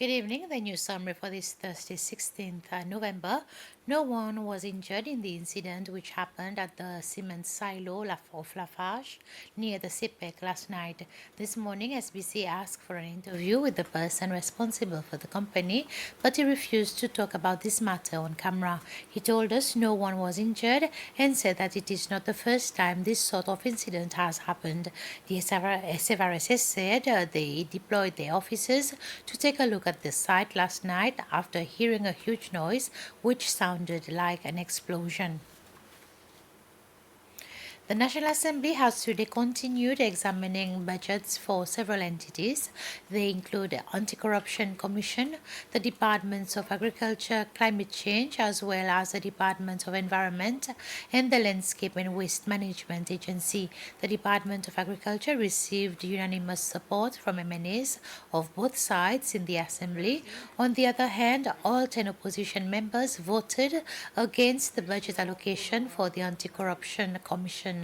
Good evening. The news summary for this Thursday, 16th November. No one was injured in the incident which happened at the cement silo of Lafarge near the CPEC last night. This morning, SBC asked for an interview with the person responsible for the company, but he refused to talk about this matter on camera. He told us no one was injured and said that it is not the first time this sort of incident has happened. The SFRSS said they deployed their officers to take a look at the site last night after hearing a huge noise which sounded like an explosion. The National Assembly has today continued examining budgets for several entities. They include the Anti-Corruption Commission, the Departments of Agriculture, Climate Change, as well as the Department of Environment and the Landscape and Waste Management Agency. The Department of Agriculture received unanimous support from MNAs of both sides in the Assembly. On the other hand, all 10 opposition members voted against the budget allocation for the Anti-Corruption Commission.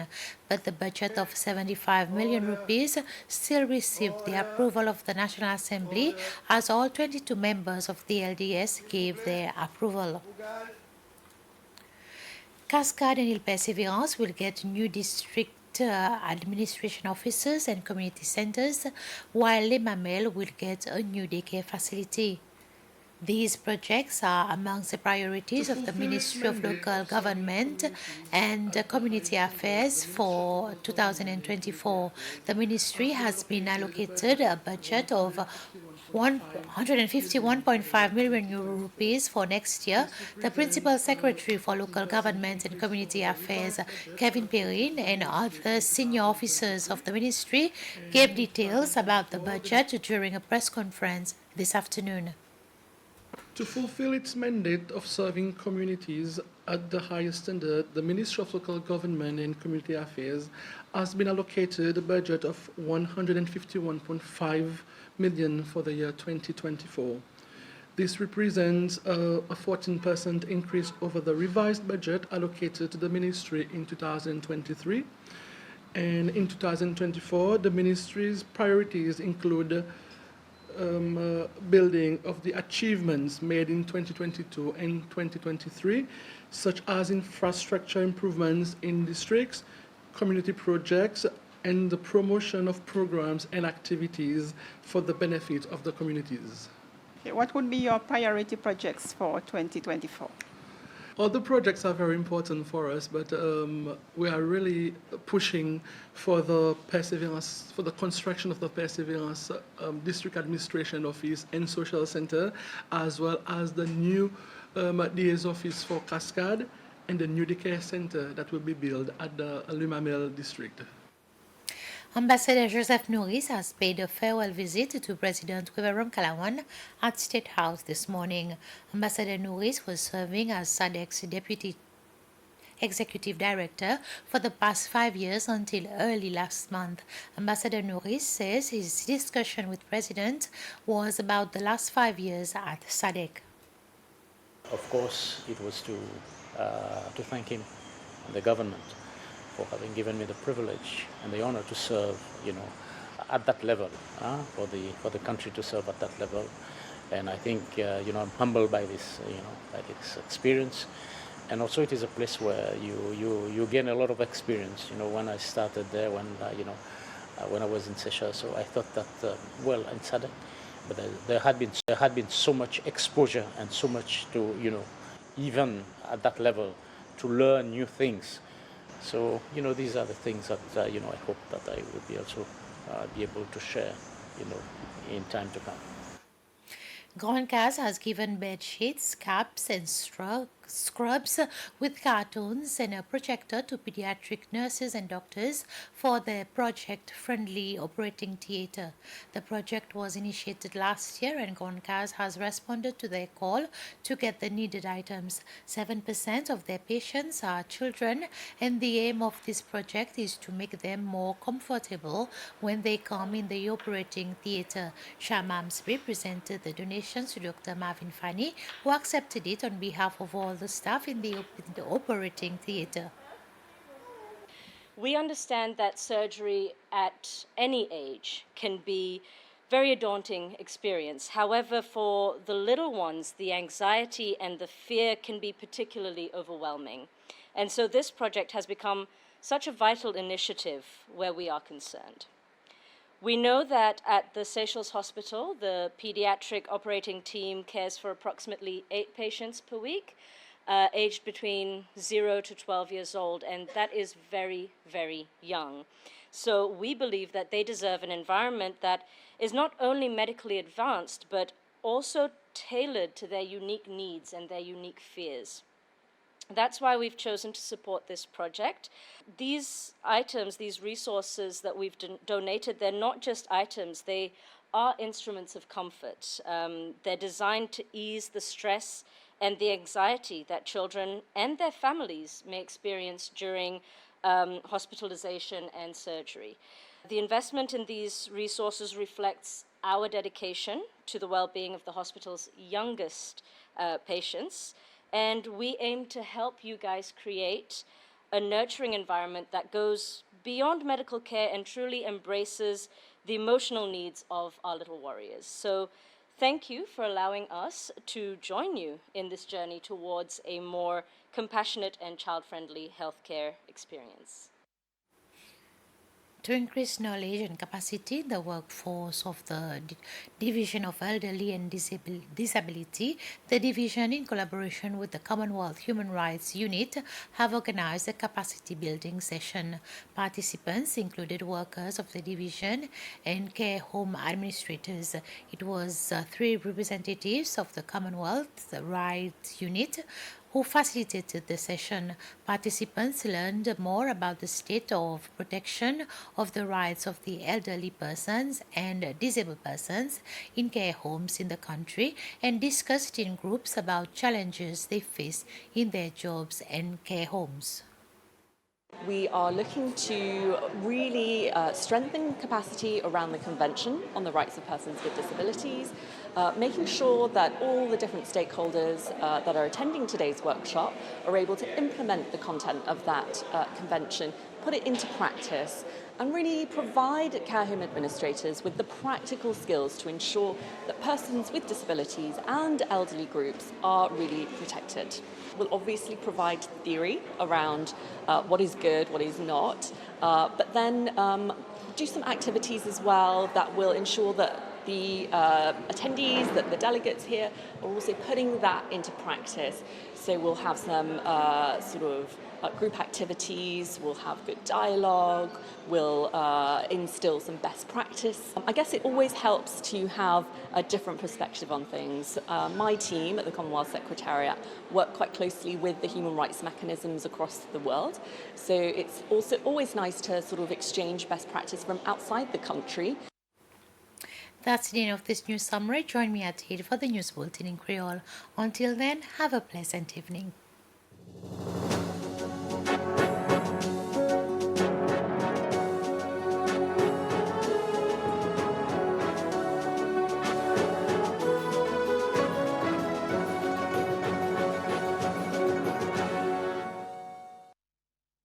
But the budget of 75 million rupees still received the approval of the National Assembly, as all 22 members of the LDS gave their approval. Cascade and Ile Perseverance will get new district administration offices and community centers, while Les Mamelles will get a new daycare facility. These projects are amongst the priorities of the Ministry of Local Government and Community Affairs for 2024. The ministry has been allocated a budget of 151.5 million rupees for next year. The Principal Secretary for Local Government and Community Affairs, Kevin Perrin, and other senior officers of the ministry gave details about the budget during a press conference this afternoon. To fulfill its mandate of serving communities at the highest standard, the Ministry of Local Government and Community Affairs has been allocated a budget of 151.5 million for the year 2024. This represents a 14% increase over the revised budget allocated to the ministry in 2023. And in 2024, the ministry's priorities include building of the achievements made in 2022 and 2023, such as infrastructure improvements in districts, community projects, and the promotion of programs and activities for the benefit of the communities. Okay, what would be your priority projects for 2024? All the projects are very important for us, but we are really pushing for the Perseverance, for the construction of the Perseverance District Administration Office and Social Center, as well as the new DA's office for Cascade and the new daycare center that will be built at the Les Mamelles district. Ambassador Joseph Nouris has paid a farewell visit to President Quiverom Kalawan at State House this morning. Ambassador Nouris was serving as SADC's Deputy Executive Director for the past 5 years until early last month. Ambassador Nouris says his discussion with President was about the last 5 years at SADC. Of course, it was to thank him and the government for having given me the privilege and the honor to serve, at that level, for the country to serve at that level. And I think, I'm humbled by this, by this experience. And also it is a place where you gain a lot of experience. When I started there, when I was in Seychelles, so I thought that, in SADC, but there had been so much exposure and so much to, even at that level, to learn new things. So, these are the things that, I hope that I will be also be able to share, in time to come. Grand Cas has given bed sheets, caps, and scrubs with cartoons and a projector to pediatric nurses and doctors for the project-friendly operating theatre. The project was initiated last year and Grand Cas has responded to their call to get the needed items. 7% of their patients are children, and the aim of this project is to make them more comfortable when they come in the operating theatre. Shamams presented the donations to Dr. Marvin Fani, who accepted it on behalf of all the staff in the operating theatre. We understand that surgery at any age can be very daunting experience. However, for the little ones, the anxiety and the fear can be particularly overwhelming. And so this project has become such a vital initiative where we are concerned. We know that at the Seychelles Hospital, the pediatric operating team cares for approximately 8 patients per week, aged between 0 to 12 years old, and that is very, very young. So we believe that they deserve an environment that is not only medically advanced, but also tailored to their unique needs and their unique fears. That's why we've chosen to support this project. These items, these resources that we've donated, they're not just items, they are instruments of comfort. They're designed to ease the stress and the anxiety that children and their families may experience during hospitalization and surgery. The investment in these resources reflects our dedication to the well-being of the hospital's youngest patients, and we aim to help you guys create a nurturing environment that goes beyond medical care and truly embraces the emotional needs of our little warriors. So thank you for allowing us to join you in this journey towards a more compassionate and child-friendly healthcare experience. To increase knowledge and capacity, the workforce of the Division of Elderly and Disability, the division in collaboration with the Commonwealth Human Rights Unit have organized a capacity building session. Participants included workers of the division and care home administrators. It was 3 representatives of the Commonwealth Rights Unit who facilitated the session. Participants learned more about the state of protection of the rights of the elderly persons and disabled persons in care homes in the country and discussed in groups about challenges they face in their jobs and care homes. We are looking to really strengthen capacity around the Convention on the Rights of Persons with Disabilities, making sure that all the different stakeholders that are attending today's workshop are able to implement the content of that convention, put it into practice, and really provide care home administrators with the practical skills to ensure that persons with disabilities and elderly groups are really protected. We'll obviously provide theory around what is good, what is not, but then do some activities as well that will ensure that the attendees, that the delegates here are also putting that into practice. So we'll have some group activities, we'll have good dialogue, we'll instill some best practice. I guess it always helps to have a different perspective on things. My team at the Commonwealth Secretariat work quite closely with the human rights mechanisms across the world. So it's also always nice to sort of exchange best practice from outside the country. That's the end of this news summary. Join me at 8 for the news bulletin in Creole. Until then, have a pleasant evening.